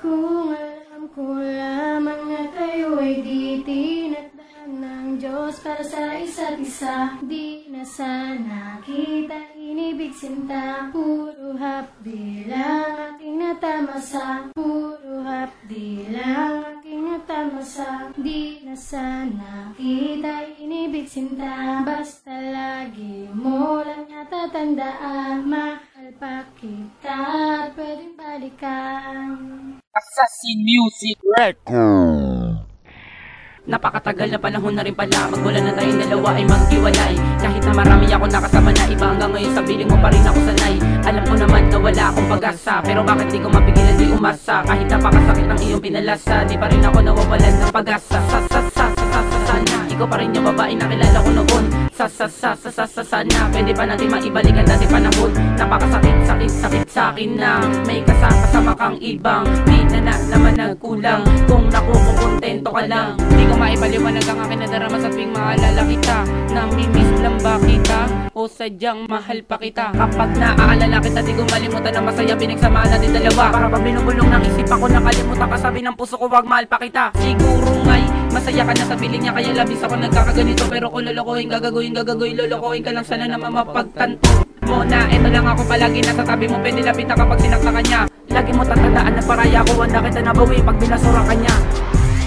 Kung alam ko lamang na tayo ay di tinakdaan ng Diyos para sa isa't isa, di na sana kita inibig sinta. Puro hapdi lang aking natamasa, puro hapdi lang aking natamasa. Di na sana kita inibig sinta, basta lagi mo lang natatandaan. Mahal pa kita at pwedeng balikan. Assassin Music Record. Napakatagal na panahon na rin pala, magmula na tayong dalawa ay maghiwalay. Kahit na marami ako nakasama na iba, hanggang ngayon sa piling mo pa rin ako sanay. Alam ko naman na wala akong pag-asa, pero bakit di ko mapigilan di umasa? Kahit napakasakit ang iyong pinalasa, di pa rin ako nawawalan ng pag-asa. Sana ikaw pa rin yung babae na kilala ko noon. Sana pwede pa natin maibalikan dati panahon. Napakasakit sa akin na may kasama kang ibang, di na naman nagkulang. Kung nakukukontento ka lang, di ko maipaliwanag ang aking nadarama sa tuwing maalala kita. Namimiss lang ba kita o sadyang mahal pa kita? Kapag naaalala kita, di ko malimutan na masaya pinagsamahan natin dalawa. Para pa binubulong ng isip ako, nakalimutan ka sabi ng puso ko, wag mahal pa kita. Siguro nga'y masaya ka na sa piling niya, kaya labis ako nagkakaganito. Pero kung lolokohin, gagagawin, lolokohin ka lang, sana naman mapagtanto mo na eto lang ako palagi nasa tabi mo. Pwede lapitan kapag sinakta ka niya. Lagi mo tatandaan na paraya ko, wanda kita nabawi pag binasura ka niya.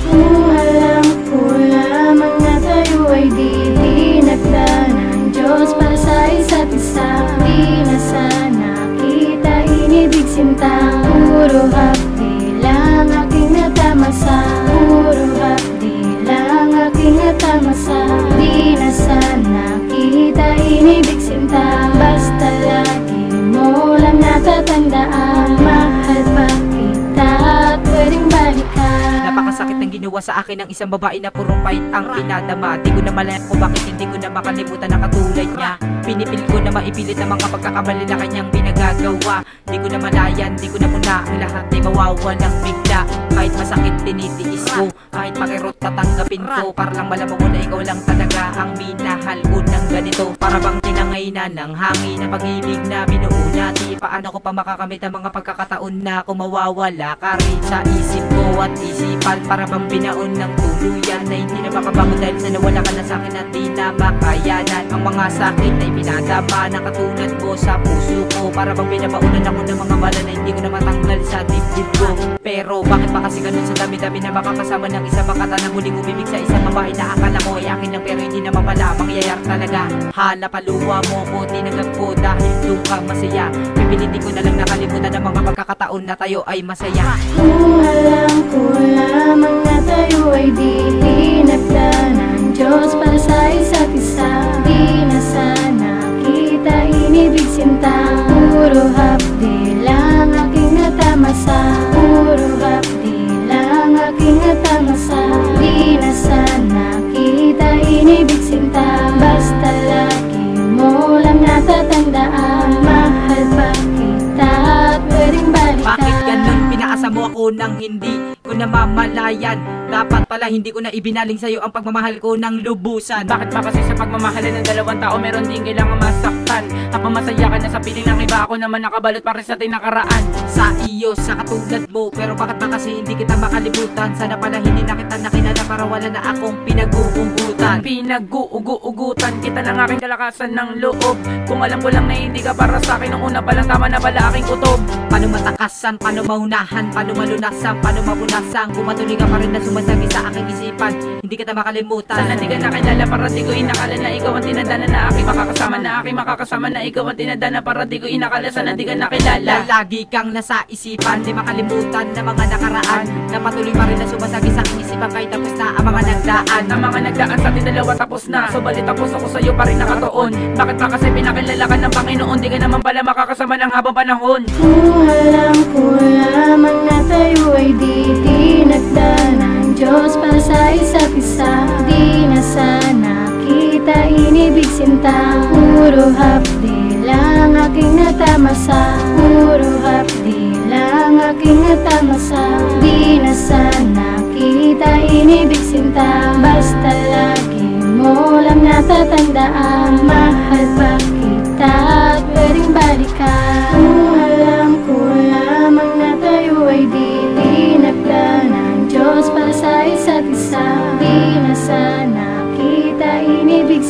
Kung alam ko lamang na tayo ay di tinakdaan ng Diyos para sa isa't isa, di na sana kita inibig sinta. Puro hapdi lang aking natamasa, puro hapdi lang aking natamasa. Di na sana kita inibig sinta, basta lagi mo lang natatandaan. Mahal pa kita at pwedeng balikan. Napakasakit ng ginawa sa akin ng isang babae na puro pait ang pinadama. Di ko na malayan kung bakit hindi ko na makalimutan na katulad niya. Pinipilit ko na maipilit ang mga pagkakamali na kanyang pinagagawa. Di ko na malayan, di ko na muna ang lahat ay mawawalang bigla. Kahit masakit tinitiis ko, kahit makirot tatanggapin ko, para lang malamang ko na ikaw lang talaga ang minahal ko ng ganito. Para bang tinangay na ng hangin na pag-ibig na binuo natin. Paano ko pa makakamit ang mga pagkakataon na kung mawawala ka rin sa isip ko at isipan? Para bang binaon ng tuluyan na hindi na makabangon dahil sa nawala ka na sa akin at di na makayanan. Ang mga sakit ay pinadama na katulad mo sa puso ko. Para bang binabaunan ako ng mga bala na hindi ko na matanggal sa dibdib ko. Pero bakit pa kasi ganun sa dami-dami na makakasama ng isa makata na muling umibig sa isang babae na akala ko ay akin lang pero hindi naman pala mangyayari talaga. Hala paluwa mo ko, tinanggap ko dahil doon kang masaya. Pipilitin ko na lang nakalimutan ng mga pagkakataon na tayo ay masaya. Kung alam ko lamang na tayo ay di tinakdaan ng Diyos para sa isa't isa, di na sana kita inibig sinta. Puro hapdi lang aking natamasa, puro hapdi lang aking natamasa. Di na sana kita inibig sinta, basta lagi mo lang natatandaan. Mahal pa kita at pwedeng balikan. Bakit ganun? Pinaasa mo ako nang hindi ko namamalayan. Dapat pala hindi ko na ibinaling sa'yo ang pagmamahal ko ng lubusan. Bakit ba kasi sa pagmamahalan ng dalawang tao meron din kailangan masaktan? Habang masaya ka na sa piling ng iba, ako naman nakabalot pa rin sa tinakaraan. Sa iyo, sa katulad mo, pero bakit ba kasi hindi kita makalimutan? Sana pala hindi na kita nakilala para wala na akong pinag-uugutan. Pinag-uugutan kita ng aking kalakasan ng loob. Kung alam ko lang na hindi ka para sa akin, nung una palang tama na pala aking kutob. Paano matakasan, paano maunahan, paano malunasan, paano mapunasan? Kung matuloy ka pa rin na sumasabi sa aking isipan, hindi kita makalimutan. Sana di ka nakilala para di ko inakala na ikaw ang tinadana na aking makakasama, na aking makakasama na ikaw ang tinadana para di ko inakala. Sana di ka nakilala. Lagi kang nasa isipan, di makalimutan na mga nakaraan, na patuloy pa rin na sumasabi sa aking isipan kahit tapos na ang mga nagdaan. Ang mga nagdaan sa ating dalawa tapos na, subalit tapos ako sa'yo pa rin nakatoon. Bakit ba kasi pinakilala ka ng Panginoon, di ka naman pala makakasama ng habang panahon? Kung alam ko lamang na tayo ay di tinakdaan ng Diyos para sa isa't isa, di na sana kita inibig sinta. Puro hapdi lang aking natamasa, puro hapdi lang aking natamasa. Di na sana kita inibig sinta, basta lagi mo lang natatandaan. Mahal pa kita at pwedeng balikan. Kung alam ko lamang na tayo ay di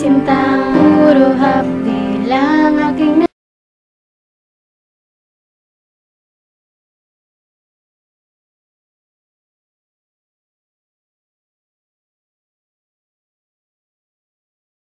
sinta, puro hapdi.